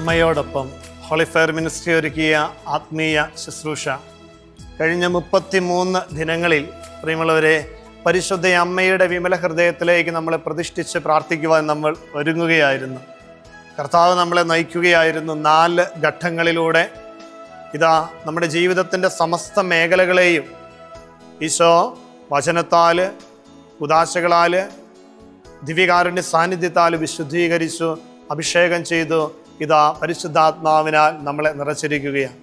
അമ്മയോടൊപ്പം holy fire ministry ഒരുക്കിയ ആത്മീയ ശുശ്രൂഷ കഴിഞ്ഞ 33 ദിനങ്ങളിൽ പ്രിയമുള്ളവരെ, പരിശുദ്ധ അമ്മയുടെ വിമല ഹൃദയത്തിലേക്ക് നമ്മളെ പ്രതിഷ്ഠിച്ച് പ്രാർത്ഥിക്കുവാൻ നമ്മൾ ഒരുങ്ങുകയായിരുന്നു. കർത്താവ് നമ്മളെ നയിക്കുകയായിരുന്നു 4 ഘട്ടങ്ങളിലൂടെ. ഇതാ നമ്മുടെ ജീവിതത്തിൻ്റെ സമസ്ത മേഖലകളെയും ഈശോ വചനത്താൽ, ഉദാശകളാൽ, ദിവ്യകാരുണ്യ സാന്നിധ്യത്താൽ വിശുദ്ധീകരിച്ചു, അഭിഷേകം ചെയ്തു. ഇതാ പരിശുദ്ധാത്മാവിനാൽ നമ്മളെ നിറച്ചിരിക്കുകയാണ്.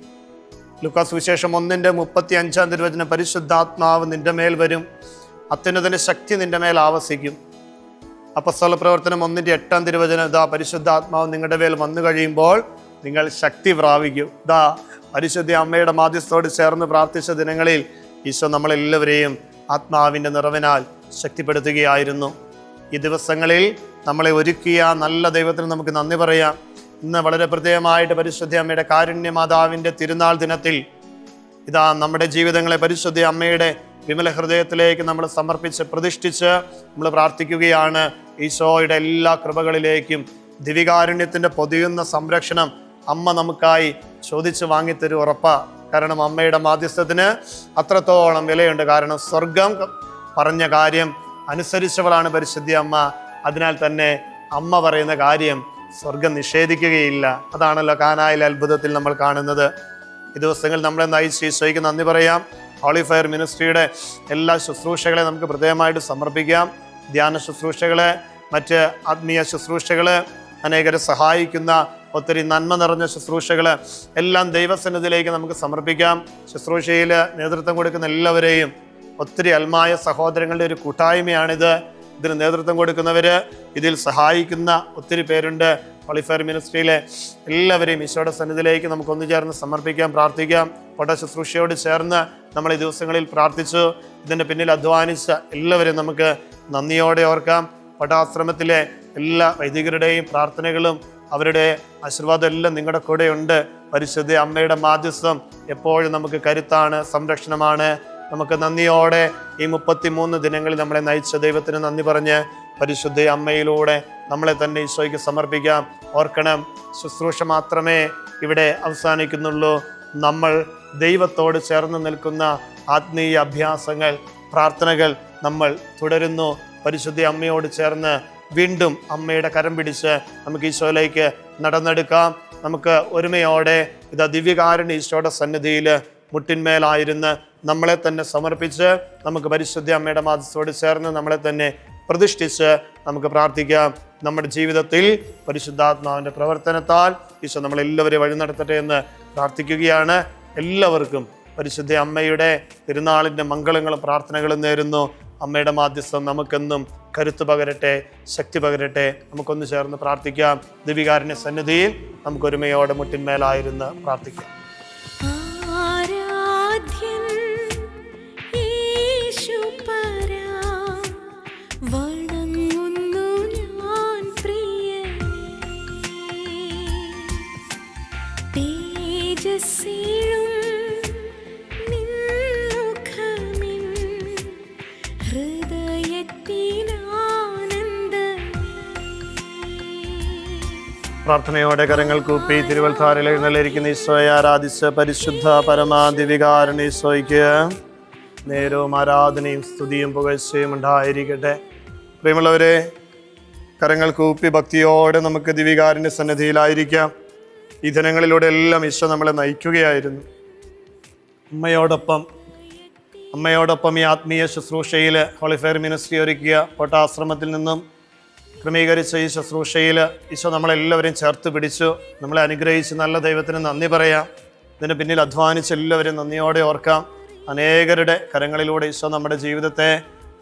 ലൂക്കാ സുവിശേഷം 1:35 തിരുവചനം, പരിശുദ്ധാത്മാവ് നിന്റെ മേൽ വരും, അത്യുന്നതന്റെ ശക്തി നിന്റെ മേൽ ആവസിക്കും. അപ്പസ്തോല പ്രവർത്തനം 1:8 തിരുവചനം, ഇതാ പരിശുദ്ധാത്മാവ് നിങ്ങളുടെ മേൽ വന്നു കഴിയുമ്പോൾ നിങ്ങൾ ശക്തി പ്രാപിക്കും. ഇതാ പരിശുദ്ധ അമ്മയുടെ മാധ്യസ്ഥോട് ചേർന്ന് പ്രാർത്ഥിച്ച ദിനങ്ങളിൽ ഈശോ നമ്മളെല്ലാവരെയും ആത്മാവിൻ്റെ നിറവിനാൽ ശക്തിപ്പെടുത്തുകയായിരുന്നു. ഈ ദിവസങ്ങളിൽ നമ്മളെ ഒരുക്കിയ നല്ല ദൈവത്തിന് നമുക്ക് നന്ദി പറയാം. ഇന്ന് വളരെ പ്രത്യേകമായിട്ട് പരിശുദ്ധ അമ്മയുടെ കാരുണ്യമാതാവിൻ്റെ തിരുനാൾ ദിനത്തിൽ ഇതാ നമ്മുടെ ജീവിതങ്ങളെ പരിശുദ്ധ അമ്മയുടെ വിമല ഹൃദയത്തിലേക്ക് നമ്മൾ സമർപ്പിച്ച് പ്രതിഷ്ഠിച്ച് നമ്മൾ പ്രാർത്ഥിക്കുകയാണ്. ഈശോയുടെ എല്ലാ കൃപകളിലേക്കും ദിവ്യകാരുണ്യത്തിൻ്റെ പൊതിയുന്ന സംരക്ഷണം അമ്മ നമുക്കായി ചോദിച്ച് വാങ്ങിത്തരും, ഉറപ്പാ. കാരണം അമ്മയുടെ മാധ്യസ്ഥത്തിന് അത്രത്തോളം വിലയുണ്ട്. കാരണം സ്വർഗം പറഞ്ഞ കാര്യം അനുസരിച്ചവളാണ് പരിശുദ്ധ അമ്മ. അതിനാൽ തന്നെ അമ്മ പറയുന്ന കാര്യം സ്വർഗം നിഷേധിക്കുകയില്ല. അതാണല്ലോ കാനായിലെ അത്ഭുതത്തിൽ നമ്മൾ കാണുന്നത്. ഈ ദിവസങ്ങളിൽ നമ്മളെ നയിച്ച് ഈശോയ്ക്ക് നന്ദി പറയാം. ഹോളി ഫയർ മിനിസ്ട്രിയുടെ എല്ലാ ശുശ്രൂഷകളെ നമുക്ക് പ്രത്യേകമായിട്ട് സമർപ്പിക്കാം. ധ്യാന ശുശ്രൂഷകളെ, മറ്റ് ആത്മീയ ശുശ്രൂഷകള്, അനേകരെ സഹായിക്കുന്ന ഒത്തിരി നന്മ നിറഞ്ഞ ശുശ്രൂഷകൾ എല്ലാം ദൈവസന്നിധിയിലേക്ക് നമുക്ക് സമർപ്പിക്കാം. ശുശ്രൂഷയിൽ നേതൃത്വം കൊടുക്കുന്ന എല്ലാവരെയും, ഒത്തിരി അൽമായ സഹോദരങ്ങളുടെ ഒരു കൂട്ടായ്മയാണിത്. ഇതിന് നേതൃത്വം കൊടുക്കുന്നവർ, ഇതിൽ സഹായിക്കുന്ന ഒത്തിരി പേരുണ്ട്. ഹോളി ഫയർ മിനിസ്ട്രിയിലെ എല്ലാവരെയും ഈശോയുടെ സന്നിധിയിലേക്ക് നമുക്ക് ഒന്നു ചേർന്ന് സമർപ്പിക്കാം, പ്രാർത്ഥിക്കാം. പട്ട ശുശ്രൂഷയോട് ചേർന്ന് നമ്മൾ ഈ ദിവസങ്ങളിൽ പ്രാർത്ഥിച്ചു. ഇതിൻ്റെ പിന്നിൽ അധ്വാനിച്ച എല്ലാവരെയും നമുക്ക് നന്ദിയോടെ ഓർക്കാം. പട്ടാശ്രമത്തിലെ എല്ലാ വൈദികരുടെയും പ്രാർത്ഥനകളും അവരുടെ ആശീർവാദം എല്ലാം നിങ്ങളുടെ കൂടെ ഉണ്ട്. പരിശുദ്ധ അമ്മയുടെ മാധ്യസ്ഥം എപ്പോഴും നമുക്ക് കരുത്താണ്, സംരക്ഷണമാണ്. നമുക്ക് നന്ദിയോടെ ഈ 33 ദിനങ്ങളിൽ നമ്മളെ നയിച്ച ദൈവത്തിന് നന്ദി പറഞ്ഞ് പരിശുദ്ധ അമ്മയിലൂടെ നമ്മളെ തന്നെ ഈശോയ്ക്ക് സമർപ്പിക്കാം. ഓർക്കണം, ശുശ്രൂഷ മാത്രമേ ഇവിടെ അവസാനിക്കുന്നുള്ളൂ. നമ്മൾ ദൈവത്തോട് ചേർന്ന് നിൽക്കുന്ന ആത്മീയ അഭ്യാസങ്ങൾ, പ്രാർത്ഥനകൾ നമ്മൾ തുടരുന്നു. പരിശുദ്ധ അമ്മയോട് ചേർന്ന് വീണ്ടും അമ്മയുടെ കരം പിടിച്ച് നമുക്ക് ഈശോയിലേക്ക് നടന്നെടുക്കാം. നമുക്ക് ഒരുമയോടെ ഇതാ ദിവ്യകാരുണ്യ ഈശോയുടെ സന്നിധിയിൽ മുട്ടിന്മേലായിരുന്ന് നമ്മളെ തന്നെ സമർപ്പിച്ച് നമുക്ക് പരിശുദ്ധ അമ്മയുടെ മാധ്യസ്ഥത്തോട് ചേർന്ന് നമ്മളെ തന്നെ പ്രതിഷ്ഠിച്ച് നമുക്ക് പ്രാർത്ഥിക്കാം. നമ്മുടെ ജീവിതത്തിൽ പരിശുദ്ധാത്മാവിൻ്റെ പ്രവർത്തനത്താൽ ഈശോ നമ്മളെല്ലാവരെയും വഴി നടത്തട്ടെ എന്ന് പ്രാർത്ഥിക്കുകയാണ്. എല്ലാവർക്കും പരിശുദ്ധ അമ്മയുടെ തിരുനാളിൻ്റെ മംഗളങ്ങളും പ്രാർത്ഥനകളും നേരുന്നു. അമ്മയുടെ മാധ്യസ്ഥം നമുക്കെന്നും കരുത്ത് പകരട്ടെ, ശക്തി പകരട്ടെ. നമുക്കൊന്ന് ചേർന്ന് പ്രാർത്ഥിക്കാം. ദിവ്യകാരുണ്യ സന്നിധിയിൽ നമുക്കൊരുമയോടെ മുട്ടിന്മേലായിരുന്ന് പ്രാർത്ഥിക്കാം. പ്രാർത്ഥനയോടെ കരങ്ങൾ കൂപ്പി തിരുവൽത്താരയിൽ എഴുന്നള്ളിയിരിക്കുന്ന ഈശോയെ ആരാധിച്ച് പരിശുദ്ധ പരമാദിവികാരുണ്യ ഈശോയ്ക്ക് നേരവും ആരാധനയും സ്തുതിയും പുകഴ്ചയും ഉണ്ടായിരിക്കട്ടെ. പ്രിയമുള്ളവരെ, കരങ്ങൾ കൂപ്പി ഭക്തിയോടെ നമുക്ക് ദിവികാരുണ്യ സന്നിധിയിലായിരിക്കാം. ഈ ദിനങ്ങളിലൂടെ എല്ലാം ഈശോ നമ്മളെ നയിക്കുകയായിരുന്നു. അമ്മയോടൊപ്പം ഈ ആത്മീയ ശുശ്രൂഷയിൽ ഹോളി ഫയർ മിനിസ്ട്രി ഒരുക്കിയ പട്ടാശ്രമത്തിൽ നിന്നും ക്രമീകരിച്ച ഈ ശുശ്രൂഷയിൽ ഈശോ നമ്മളെല്ലാവരെയും ചേർത്ത് പിടിച്ചു, നമ്മളെ അനുഗ്രഹിച്ച് നല്ല ദൈവത്തിന് നന്ദി പറയാം. ഇതിന് പിന്നിൽ അധ്വാനിച്ച് എല്ലാവരും നന്ദിയോടെ ഓർക്കാം. അനേകരുടെ കരങ്ങളിലൂടെ ഈശോ നമ്മുടെ ജീവിതത്തെ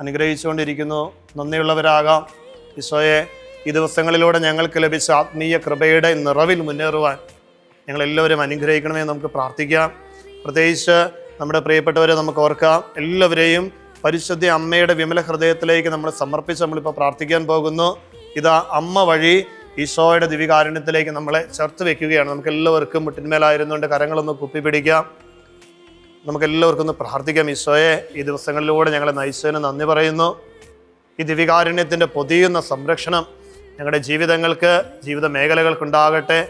അനുഗ്രഹിച്ചുകൊണ്ടിരിക്കുന്നു. നന്ദിയുള്ളവരാകാം. ഈശോയെ, ഈ ദിവസങ്ങളിലൂടെ ഞങ്ങൾക്ക് ലഭിച്ച ആത്മീയ കൃപയുടെ നിറവിൽ മുന്നേറുവാൻ ഞങ്ങളെല്ലാവരും അനുഗ്രഹിക്കണമെന്ന് നമുക്ക് പ്രാർത്ഥിക്കാം. പ്രത്യേകിച്ച് നമ്മുടെ പ്രിയപ്പെട്ടവരെ നമുക്ക് ഓർക്കാം. എല്ലാവരെയും പരിശുദ്ധ അമ്മയുടെ വിമല ഹൃദയത്തിലേക്ക് നമ്മൾ സമർപ്പിച്ച് നമ്മളിപ്പോൾ പ്രാർത്ഥിക്കാൻ പോകുന്നു. ഇതാ അമ്മ വഴി ഈശോയുടെ ദിവ്യകാരുണ്യത്തിലേക്ക് നമ്മളെ ചേർത്ത് വെക്കുകയാണ്. നമുക്ക് എല്ലാവർക്കും മുട്ടിന്മേലായിരുന്നുകൊണ്ട് കരങ്ങളൊന്ന് കുപ്പിപ്പിടിക്കാം. നമുക്കെല്ലാവർക്കും ഒന്ന് പ്രാർത്ഥിക്കാം. ഈശോയെ, ഈ ദിവസങ്ങളിലൂടെ ഞങ്ങളെ നയിച്ചതിന് നന്ദി പറയുന്നു. ഈ ദിവ്യകാരുണ്യത്തിൻ്റെ പൊതിയുന്ന സംരക്ഷണം ഞങ്ങളുടെ ജീവിതങ്ങൾക്ക്, ജീവിത മേഖലകൾക്കുണ്ടാകട്ടെ.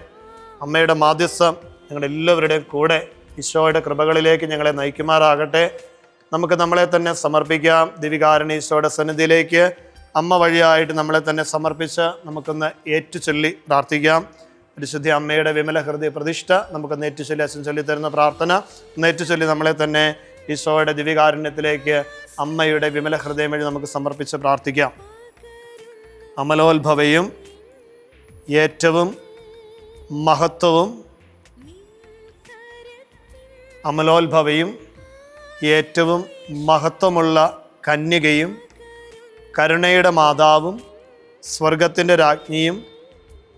അമ്മയുടെ മാധ്യസ്ഥം ഞങ്ങളുടെ എല്ലാവരുടെയും കൂടെ ഈശോയുടെ കൃപകളിലേക്ക് ഞങ്ങളെ നയിക്കുമാറാകട്ടെ. നമുക്ക് നമ്മളെ തന്നെ സമർപ്പിക്കാം ദിവികാരുണ്യ ഈശോയുടെ സന്നിധിയിലേക്ക്. അമ്മ വഴിയായിട്ട് നമ്മളെ തന്നെ സമർപ്പിച്ച് നമുക്കൊന്ന് ഏറ്റുചൊല്ലി പ്രാർത്ഥിക്കാം. പരിശുദ്ധ അമ്മയുടെ വിമല ഹൃദയ പ്രതിഷ്ഠ നമുക്കൊന്ന് ഏറ്റുചൊല്ലി, അച്ഛൻ ചൊല്ലി തരുന്ന പ്രാർത്ഥന ഏറ്റുചൊല്ലി നമ്മളെ തന്നെ ഈശോയുടെ ദിവികാരുണ്യത്തിലേക്ക് അമ്മയുടെ വിമല ഹൃദയം വഴി നമുക്ക് സമർപ്പിച്ച് പ്രാർത്ഥിക്കാം. അമലോത്ഭവയും ഏറ്റവും മഹത്വവും അമലോത്ഭവയും ഏറ്റവും മഹത്വമുള്ള കന്യകയും കരുണയുടെ മാതാവും സ്വർഗത്തിൻ്റെ രാജ്ഞിയും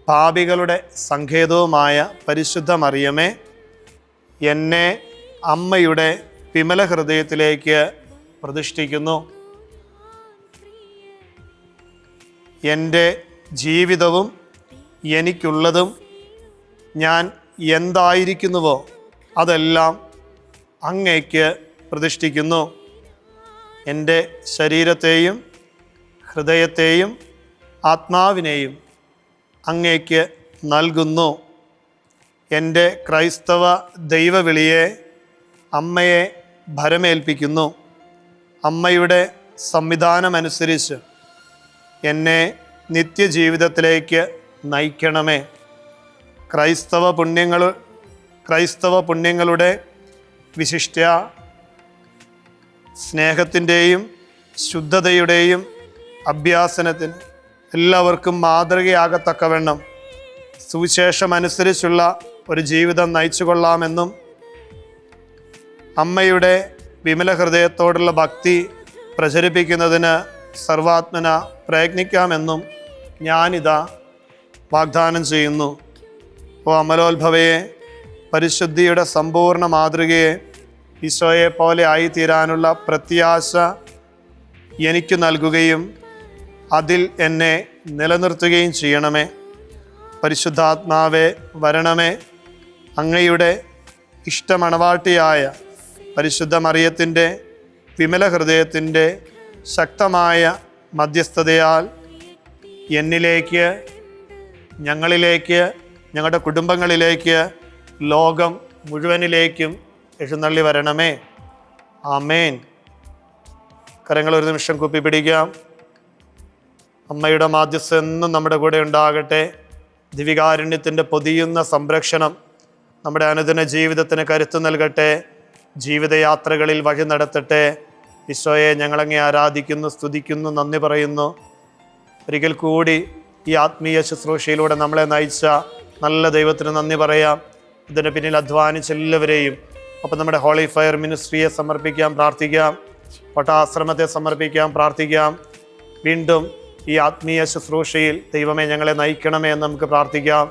പാപികളുടെ സങ്കേതവുമായ പരിശുദ്ധ മറിയമേ, എന്നെ അമ്മയുടെ വിമല ഹൃദയത്തിലേക്ക് പ്രതിഷ്ഠിക്കുന്നു. എൻ്റെ ജീവിതവും എനിക്കുള്ളതും ഞാൻ എന്തായിരിക്കുന്നുവോ അതെല്ലാം അങ്ങേക്ക് പ്രതിഷ്ഠിക്കുന്നു. എൻ്റെ ശരീരത്തെയും ഹൃദയത്തെയും ആത്മാവിനെയും അങ്ങേക്ക് നൽകുന്നു. എൻ്റെ ക്രൈസ്തവ ദൈവവിളിയെ അമ്മയെ ഭരമേൽപ്പിക്കുന്നു. അമ്മയുടെ സംവിധാനമനുസരിച്ച് എന്നെ നിത്യജീവിതത്തിലേക്ക് നയിക്കണമേ. ക്രൈസ്തവ പുണ്യങ്ങളുടെ വിശിഷ്ട സ്നേഹത്തിൻ്റെയും ശുദ്ധതയുടെയും അഭ്യാസനത്തിന് എല്ലാവർക്കും മാതൃകയാകത്തക്കവണ്ണം സുവിശേഷമനുസരിച്ചുള്ള ഒരു ജീവിതം നയിച്ചു കൊള്ളാമെന്നും അമ്മയുടെ വിമല ഹൃദയത്തോടുള്ള ഭക്തി പ്രചരിപ്പിക്കുന്നതിന് സർവാത്മന പ്രയത്നിക്കാമെന്നും ഞാനിതാ വാഗ്ദാനം ചെയ്യുന്നു. ഓ അമലോത്ഭവയെ, പരിശുദ്ധിയുടെ സമ്പൂർണ്ണ മാതൃകയെ, ഈശോയെ പോലെ ആയിത്തീരാനുള്ള പ്രത്യാശ എനിക്ക് നൽകുകയും അതിൽ എന്നെ നിലനിർത്തുകയും ചെയ്യണമേ. പരിശുദ്ധാത്മാവേ വരണമേ. അങ്ങയുടെ ഇഷ്ടമണവാട്ടിയായ പരിശുദ്ധ മറിയത്തിൻ്റെ വിമല ഹൃദയത്തിൻ്റെ ശക്തമായ മധ്യസ്ഥതയാൽ എന്നിലേക്ക്, ഞങ്ങളിലേക്ക്, ഞങ്ങളുടെ കുടുംബങ്ങളിലേക്ക്, ലോകം മുഴുവനിലേക്കും എഴുന്നള്ളി വരണമേ. ആമേൻ. കരങ്ങൾ ഒരു നിമിഷം കുപ്പി പിടിക്കാം. അമ്മയുടെ മാധ്യസ്ഥം എന്നും നമ്മുടെ കൂടെ ഉണ്ടാകട്ടെ. ദിവികാരുണ്യത്തിൻ്റെ പൊതിയുന്ന സംരക്ഷണം നമ്മുടെ അനുദിന ജീവിതത്തിന് കരുത്ത് നൽകട്ടെ. ജീവിതയാത്രകളിൽ വഴി നടത്തട്ടെ. ഈശോയെ, ഞങ്ങളങ്ങേ ആരാധിക്കുന്നു, സ്തുതിക്കുന്നു, നന്ദി പറയുന്നു. ഒരിക്കൽ കൂടി ഈ ആത്മീയ ശുശ്രൂഷയിലൂടെ നമ്മളെ നയിച്ച നല്ല ദൈവത്തിന് നന്ദി പറയാം. ഇതിന് പിന്നിൽ അധ്വാനിച്ച എല്ലാവരെയും, അപ്പം നമ്മുടെ ഹോളി ഫയർ മിനിസ്ട്രിയെ സമർപ്പിക്കാം, പ്രാർത്ഥിക്കാം. പട്ടാശ്രമത്തെ സമർപ്പിക്കാം, പ്രാർത്ഥിക്കാം. വീണ്ടും ഈ ആത്മീയ ശുശ്രൂഷയിൽ ദൈവമേ ഞങ്ങളെ നയിക്കണമേ എന്ന് നമുക്ക് പ്രാർത്ഥിക്കാം.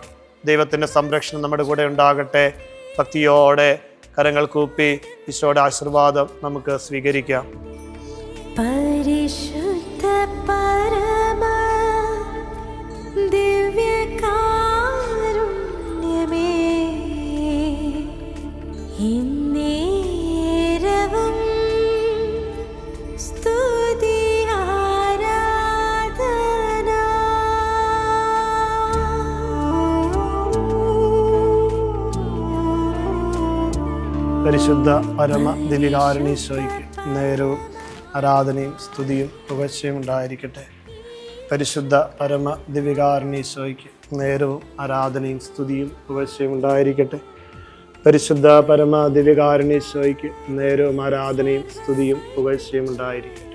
ദൈവത്തിൻ്റെ സംരക്ഷണം നമ്മുടെ കൂടെ ഉണ്ടാകട്ടെ. ഭക്തിയോടെ കരങ്ങൾ കൂപ്പി ഈശോയുടെ ആശീർവാദം നമുക്ക് സ്വീകരിക്കാം. പരിശുദ്ധ പരമ ദിവ്യകാരുണ്യമേ, ഇന്നേരവും സ്തുതി ആരാധന. പരിശുദ്ധ പരമ ദിവികാരുണ്യ ഈശോയ്ക്ക് നേരവും ആരാധനയും സ്തുതിയും പുകഴ്ചയും ഉണ്ടായിരിക്കട്ടെ. പരിശുദ്ധ പരമ ദിവികാരുണ്യ ഈശോയ്ക്ക് നേരവും ആരാധനയും സ്തുതിയും പുകഴ്ചയും ഉണ്ടായിരിക്കട്ടെ. പരിശുദ്ധ പരമ ദിവികാരുണ്യ ഈശോയ്ക്ക് നേരവും ആരാധനയും സ്തുതിയും പുകഴ്ചയും ഉണ്ടായിരിക്കട്ടെ.